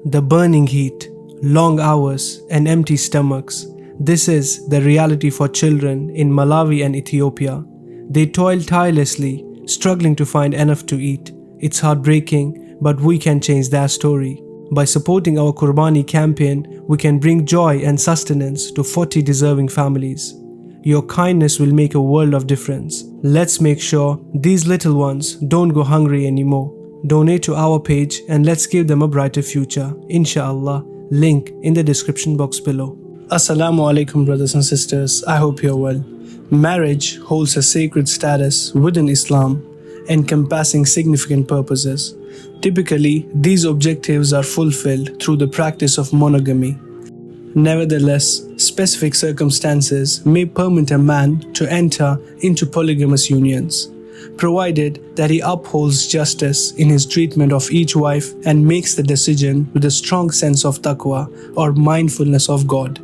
The burning heat, long hours, and empty stomachs. This is the reality for children in Malawi and Ethiopia. They toil tirelessly, struggling to find enough to eat. It's heartbreaking, but we can change their story. By supporting our Qurbani campaign, we can bring joy and sustenance to 40 deserving families. Your kindness will make a world of difference. Let's make sure these little ones don't go hungry anymore. Donate to our page and let's give them a brighter future, inshallah. Link in the description box below. Assalamu alaikum, brothers and sisters. I hope you're well. Marriage holds a sacred status within Islam, encompassing significant purposes. Typically, these objectives are fulfilled through the practice of monogamy. Nevertheless, specific circumstances may permit a man to enter into polygamous unions, provided that he upholds justice in his treatment of each wife and makes the decision with a strong sense of taqwa or mindfulness of God.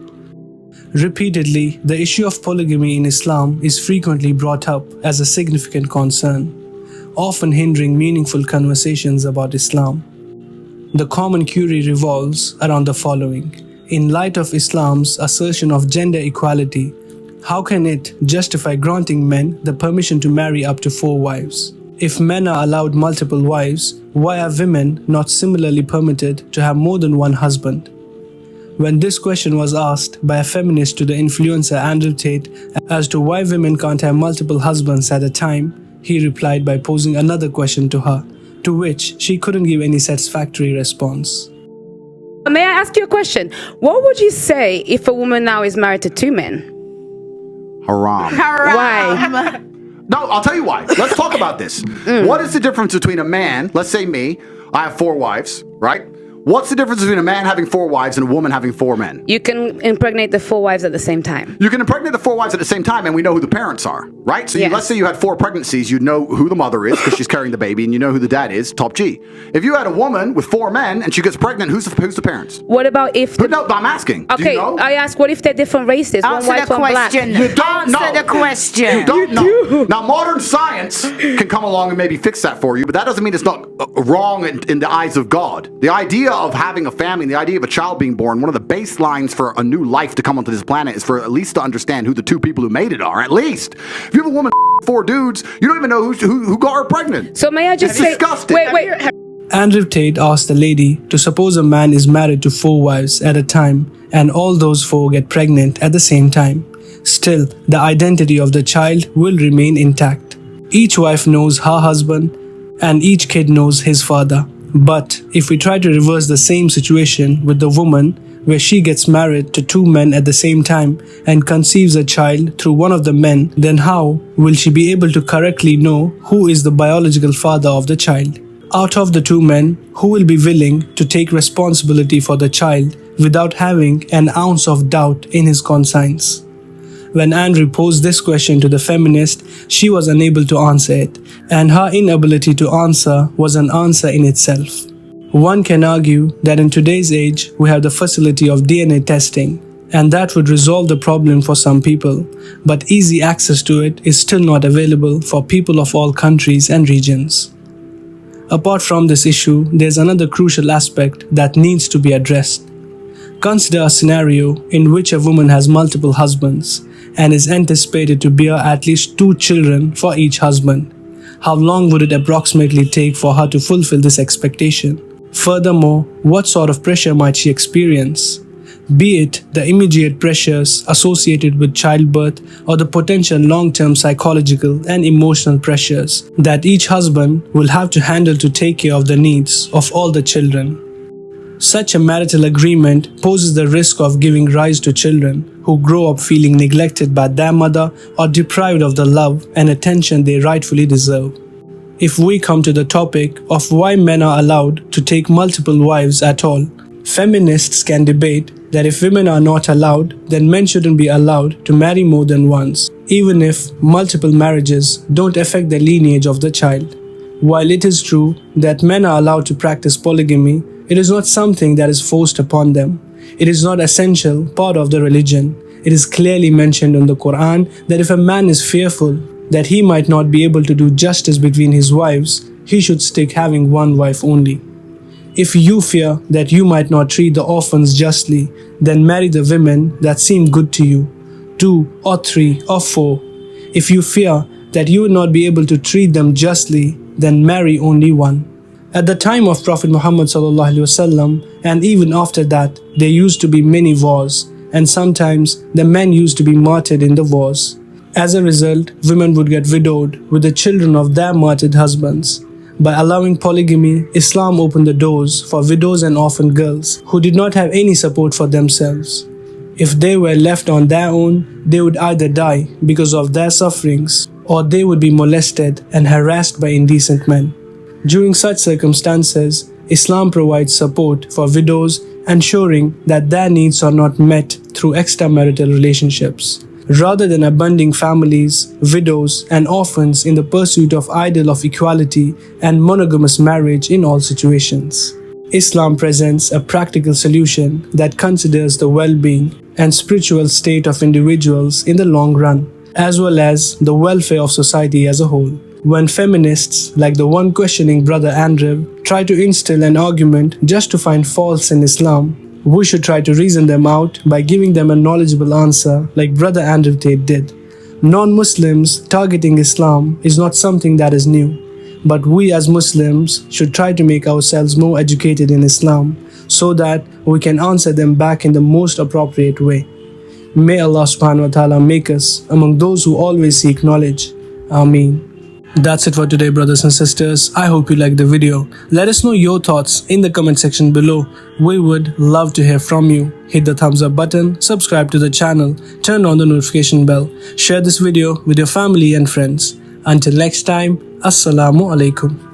Repeatedly, the issue of polygamy in Islam is frequently brought up as a significant concern, often hindering meaningful conversations about Islam. The common query revolves around the following. In light of Islam's assertion of gender equality, how can it justify granting men the permission to marry up to 4 wives? If men are allowed multiple wives, why are women not similarly permitted to have more than one husband? When this question was asked by a feminist to the influencer Andrew Tate as to why women can't have multiple husbands at a time, he replied by posing another question to her, to which she couldn't give any satisfactory response. May I ask you a question? What would you say if a woman now is married to 2 men? Haram. Why? No, I'll tell you why. Let's talk about this. What is the difference between a man, let's say me, I have 4 wives, right? What's the difference between a man having 4 wives and a woman having 4 men? You can impregnate the 4 wives at the same time. You can impregnate the 4 wives at the same time, and we know who the parents are, right? So Yes. let's say you had 4 pregnancies, you'd know who the mother is because she's carrying the baby, and you know who the dad is, top G. If you had a woman with 4 men and she gets pregnant, who's the parents? What about if... No, I'm asking. Okay, Do you know? I ask, what if they're different races? Answer one white, the one black? question. You don't know. Answer the question. You don't know. Now, modern science can come along and maybe fix that for you, but that doesn't mean it's not wrong in the eyes of God. The idea of having a family, the idea of a child being born, one of the baselines for a new life to come onto this planet is for at least to understand who the 2 people who made it are, at least. If you have a woman 4 dudes, you don't even know who got her pregnant. So may I just It's say... disgusting. Wait. Andrew Tate asked the lady to suppose a man is married to 4 wives at a time and all those 4 get pregnant at the same time. Still, the identity of the child will remain intact. Each wife knows her husband and each kid knows his father. But if we try to reverse the same situation with the woman, where she gets married to 2 men at the same time and conceives a child through one of the men, then how will she be able to correctly know who is the biological father of the child? Out of the 2 men, who will be willing to take responsibility for the child without having an ounce of doubt in his conscience? When Andrew posed this question to the feminist, she was unable to answer it, and her inability to answer was an answer in itself. One can argue that in today's age, we have the facility of DNA testing, and that would resolve the problem for some people, but easy access to it is still not available for people of all countries and regions. Apart from this issue, there's another crucial aspect that needs to be addressed. Consider a scenario in which a woman has multiple husbands and is anticipated to bear at least 2 children for each husband. How long would it approximately take for her to fulfill this expectation? Furthermore, what sort of pressure might she experience? Be it the immediate pressures associated with childbirth or the potential long-term psychological and emotional pressures that each husband will have to handle to take care of the needs of all the children. Such a marital agreement poses the risk of giving rise to children who grow up feeling neglected by their mother or deprived of the love and attention they rightfully deserve. If we come to the topic of why men are allowed to take multiple wives at all, feminists can debate that if women are not allowed, then men shouldn't be allowed to marry more than once, even if multiple marriages don't affect the lineage of the child. While it is true that men are allowed to practice polygamy, it is not something that is forced upon them. It is not essential part of the religion. It is clearly mentioned in the Quran that if a man is fearful that he might not be able to do justice between his wives, he should stick having one wife only. If you fear that you might not treat the orphans justly, then marry the women that seem good to you, 2 or 3 or 4. If you fear that you will not be able to treat them justly, then marry only one. At the time of Prophet Muhammad ﷺ, and even after that, there used to be many wars, and sometimes the men used to be martyred in the wars. As a result, women would get widowed with the children of their martyred husbands. By allowing polygamy, Islam opened the doors for widows and orphan girls who did not have any support for themselves. If they were left on their own, they would either die because of their sufferings, or they would be molested and harassed by indecent men. During such circumstances, Islam provides support for widows, ensuring that their needs are not met through extramarital relationships. Rather than abandoning families, widows, and orphans in the pursuit of ideal of equality and monogamous marriage in all situations, Islam presents a practical solution that considers the well-being and spiritual state of individuals in the long run, as well as the welfare of society as a whole. When feminists, like the one questioning Brother Andrew, try to instill an argument just to find faults in Islam, we should try to reason them out by giving them a knowledgeable answer like Brother Andrew Tate did. Non-Muslims targeting Islam is not something that is new, but we as Muslims should try to make ourselves more educated in Islam so that we can answer them back in the most appropriate way. May Allah subhanahu wa ta'ala make us among those who always seek knowledge. Ameen. That's it for today, brothers and sisters. I hope you liked the video. Let us know your thoughts in the comment section below. We would love to hear from you. Hit the thumbs up button, subscribe to the channel, turn on the notification bell, share this video with your family and friends. Until next time, Assalamu alaikum.